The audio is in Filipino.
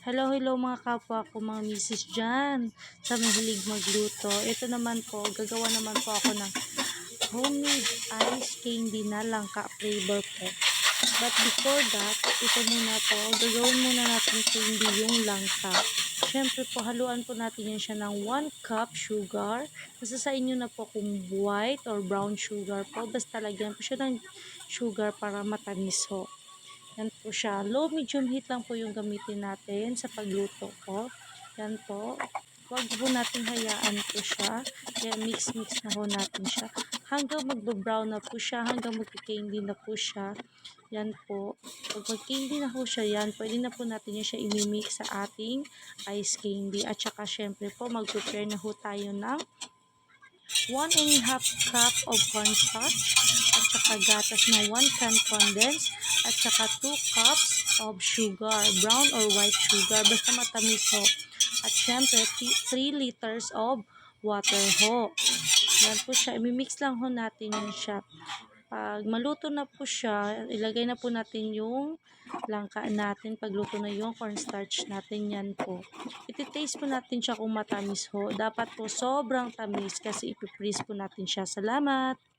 Hello, hello mga kapwa ko, mga misis dyan sa mahilig magluto. Ito naman po, gagawa naman po ako ng homemade ice candy na langka flavor po. But before that, ito muna po, gagawin muna natin candy yung langka. Siyempre po, haluan po natin yan siya ng 1 cup sugar. Basta sa inyo na po kung white or brown sugar po. Basta lagyan po siya ng sugar para matamis ho. Yan po siya. Low medium heat lang po yung gamitin natin sa pagluto po. Yan po. Huwag po natin hayaan po siya. Kaya mix-mix na po natin siya. Hanggang magbo-brown na po siya. Hanggang magki-candy na po siya. Yan po. Pag mag-candy na po siya yan, pwede na po natin yan siya imimix sa ating ice candy. At saka syempre po, mag-prepare na po tayo ng 1½ cup of cornstarch at saka gatas na 1 can condensed at saka 2 cups of sugar, brown or white sugar, basta matamis ho. At syempre 3 liters of water ho. Yan po siya, imimix lang ho natin yun siya. Pag maluto na po siya, ilagay na po natin yung langka natin. Pagluto na yung cornstarch natin, yan po. Iti-taste po natin siya kung matamis ho. Dapat po sobrang tamis kasi ipi-freeze po natin siya. Salamat!